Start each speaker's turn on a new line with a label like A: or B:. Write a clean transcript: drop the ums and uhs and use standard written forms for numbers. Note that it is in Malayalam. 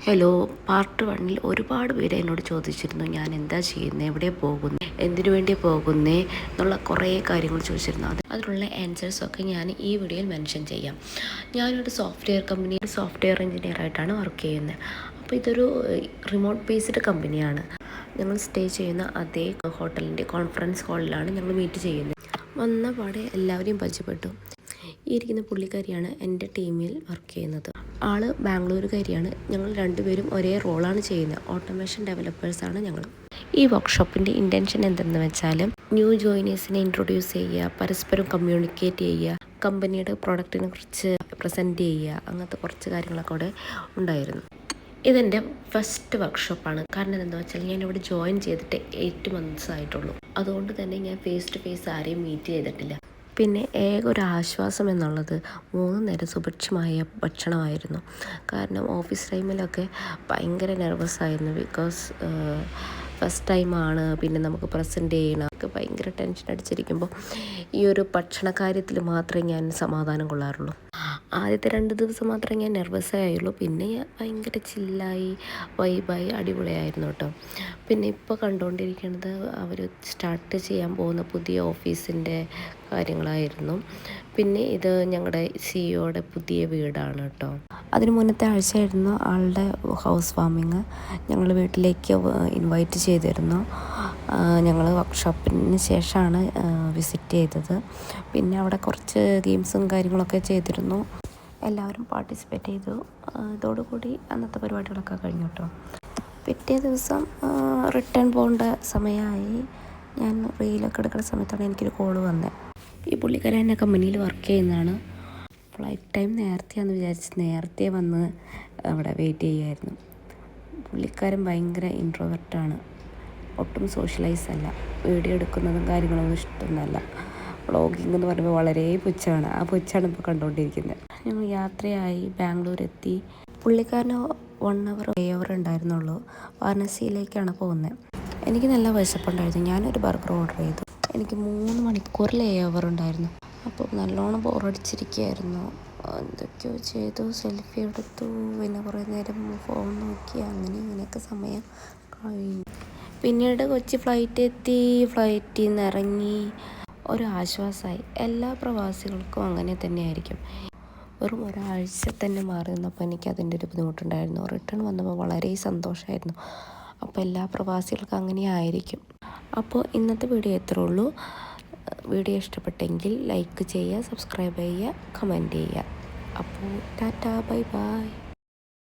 A: ഹലോ, പാർട്ട് 1 ഒരുപാട് പേര് എന്നോട് ചോദിച്ചിരുന്നു ഞാൻ എന്താ ചെയ്യുന്നത്, എവിടെ പോകുന്നത്, എന്തിനു വേണ്ടി പോകുന്നേ എന്നുള്ള കുറേ കാര്യങ്ങൾ ചോദിച്ചിരുന്നു. അതിനുള്ള ആൻസേഴ്സൊക്കെ ഞാൻ ഈ വീഡിയോയിൽ മെൻഷൻ ചെയ്യാം. ഞാനൊരു സോഫ്റ്റ്വെയർ എഞ്ചിനീയർ ആയിട്ടാണ് വർക്ക് ചെയ്യുന്നത്. അപ്പോൾ ഇതൊരു റിമോട്ട് ബേസ്ഡ് കമ്പനിയാണ്. ഞങ്ങൾ സ്റ്റേ ചെയ്യുന്ന അതേ ഹോട്ടലിൻ്റെ കോൺഫറൻസ് ഹാളിലാണ് ഞങ്ങൾ മീറ്റ് ചെയ്യുന്നത്. വന്ന പാടെ എല്ലാവരെയും പരിചയപ്പെട്ടു. ഈ ഇരിക്കുന്ന പുള്ളിക്കാരിയാണ് എൻ്റെ ടീമിൽ വർക്ക് ചെയ്യുന്നത്. ആള് ബാംഗ്ലൂരുകാരിയാണ്. ഞങ്ങൾ രണ്ടുപേരും ഒരേ റോളാണ് ചെയ്യുന്നത്. ഓട്ടോമേഷൻ ഡെവലപ്പേഴ്സാണ് ഞങ്ങൾ. ഈ വർക്ക്ഷോപ്പിൻ്റെ ഇൻറ്റൻഷൻ എന്തെന്ന് വെച്ചാൽ ന്യൂ ജോയിനേഴ്സിനെ ഇൻട്രൊഡ്യൂസ് ചെയ്യുക, പരസ്പരം കമ്മ്യൂണിക്കേറ്റ് ചെയ്യുക, കമ്പനിയുടെ പ്രൊഡക്റ്റിനെ കുറിച്ച് പ്രസൻറ്റ് ചെയ്യുക, അങ്ങനത്തെ കുറച്ച് കാര്യങ്ങളൊക്കെ അവിടെ ഉണ്ടായിരുന്നു. ഇതെൻ്റെ ഫസ്റ്റ് വർക്ക്ഷോപ്പാണ്. കാരണം എന്താണെന്ന് വെച്ചാൽ ഞാനിവിടെ ജോയിൻ ചെയ്തിട്ട് 8 months ആയിട്ടുള്ളൂ. അതുകൊണ്ട് തന്നെ ഞാൻ ഫേസ് ടു ഫേസ് ആരെയും മീറ്റ് ചെയ്തിട്ടില്ല. പിന്നെ ഒരു ആശ്വാസം എന്നുള്ളത് 3 നേരം സുഭിക്ഷമായ ഭക്ഷണമായിരുന്നു. കാരണം ഓഫീസ് ടൈമിലൊക്കെ ഭയങ്കര നെർവസായിരുന്നു. ബിക്കോസ് ഫസ്റ്റ് ടൈമാണ്, പിന്നെ നമുക്ക് പ്രസൻറ്റ് ചെയ്യണം, ഒക്കെ ഭയങ്കര ടെൻഷൻ അടിച്ചിരിക്കുമ്പോൾ ഈ ഒരു ഭക്ഷണ കാര്യത്തിൽ മാത്രമേ ഞാൻ സമാധാനം കൊള്ളാറുള്ളൂ. ആദ്യത്തെ 2 ദിവസം മാത്രമേ ഞാൻ നെർവസായുള്ളൂ. പിന്നെ ഭയങ്കര ചില്ലായി, വൈബായി, അടിപൊളിയായിരുന്നു കേട്ടോ. പിന്നെ ഇപ്പോൾ കണ്ടുകൊണ്ടിരിക്കുന്നത് അവർ സ്റ്റാർട്ട് ചെയ്യാൻ പോകുന്ന പുതിയ ഓഫീസിൻ്റെ കാര്യങ്ങളായിരുന്നു. പിന്നെ ഇത് ഞങ്ങളുടെ സിഇഒയുടെ പുതിയ വീടാണ് കേട്ടോ. അതിന് മുന്നത്തെ ആഴ്ചയായിരുന്നു ആളുടെ ഹൗസ് വാമിങ്. ഞങ്ങൾ വീട്ടിലേക്ക് ഇൻവൈറ്റ് ചെയ്തിരുന്നു. ഞങ്ങൾ വർക്ക്ഷോപ്പിന് ശേഷമാണ് വിസിറ്റ് ചെയ്തത്. പിന്നെ അവിടെ കുറച്ച് ഗെയിംസും കാര്യങ്ങളൊക്കെ ചെയ്തിരുന്നു. എല്ലാവരും പാർട്ടിസിപ്പേറ്റ് ചെയ്തു. ഇതോടുകൂടി അന്നത്തെ പരിപാടികളൊക്കെ കഴിഞ്ഞു കേട്ടോ. പിറ്റേ ദിവസം റിട്ടേൺ പോകേണ്ട സമയമായി. ഞാൻ റീലൊക്കെ എടുക്കുന്ന സമയത്താണ് എനിക്കൊരു കോള് വന്നത്. ഈ പുള്ളിക്കാരൻ എന്നെ കമ്പനിയിൽ വർക്ക് ചെയ്യുന്നതാണ്. ഫ്ലൈറ്റ് ടൈം നേരത്തെയാണെന്ന് വിചാരിച്ച് നേരത്തെ വന്ന് അവിടെ വെയിറ്റ് ചെയ്യുമായിരുന്നു. പുള്ളിക്കാരൻ ഭയങ്കര ഇൻട്രോവെർട്ടാണ്. ഒട്ടും സോഷ്യലൈസ് അല്ല. വീഡിയോ എടുക്കുന്നതും കാര്യങ്ങളൊന്നും ഇഷ്ടമൊന്നുമല്ല. വ്ളോഗിംഗ് എന്ന് പറയുമ്പോൾ വളരെ പുച്ഛമാണ്. ആ പുച്ഛമാണ് ഇപ്പോൾ കണ്ടുകൊണ്ടിരിക്കുന്നത്. ഞങ്ങൾ യാത്രയായി ബാംഗ്ലൂർ എത്തി. പുള്ളിക്കാരന് 1 hour ലേ ഓവർ ഉണ്ടായിരുന്നുള്ളൂ. വാരണാസിയിലേക്കാണ് പോകുന്നത്. എനിക്ക് നല്ല വിശപ്പുണ്ടായിരുന്നു. ഞാനൊരു ബർഗർ ഓർഡർ ചെയ്തു. എനിക്ക് 3 മണിക്കൂർ ലേ ഓവർ ഉണ്ടായിരുന്നു. അപ്പോൾ നല്ലോണം ബോറടിച്ചിരിക്കുകയായിരുന്നു. എന്തൊക്കെയോ ചെയ്തു, സെൽഫി എടുത്തു, പിന്നെ കുറേ നേരം ഫോൺ നോക്കി, അങ്ങനെ ഇങ്ങനെയൊക്കെ സമയം കഴിഞ്ഞു. പിന്നീട് കൊച്ചി ഫ്ലൈറ്റ് എത്തി. ഫ്ലൈറ്റിൽ നിന്ന് ഇറങ്ങി. ഒരു ആശ്വാസമായി. എല്ലാ പ്രവാസികൾക്കും അങ്ങനെ തന്നെയായിരിക്കും. വെറും ഒരാഴ്ച തന്നെ മാറി നിന്നപ്പോൾ എനിക്ക് അതിൻ്റെ ഒരു ബുദ്ധിമുട്ടുണ്ടായിരുന്നു. റിട്ടേൺ വന്നപ്പോൾ വളരെ സന്തോഷമായിരുന്നു. അപ്പോൾ എല്ലാ പ്രവാസികൾക്കും അങ്ങനെ ആയിരിക്കും. അപ്പോൾ ഇന്നത്തെ വീഡിയോ ഇത്രേ ഉള്ളൂ. വീഡിയോ ഇഷ്ടപ്പെട്ടെങ്കിൽ ലൈക്ക് ചെയ്യുക, സബ്സ്ക്രൈബ് ചെയ്യുക, കമൻറ്റ് ചെയ്യുക. അപ്പോൾ ടാറ്റാ, ബൈ ബൈ.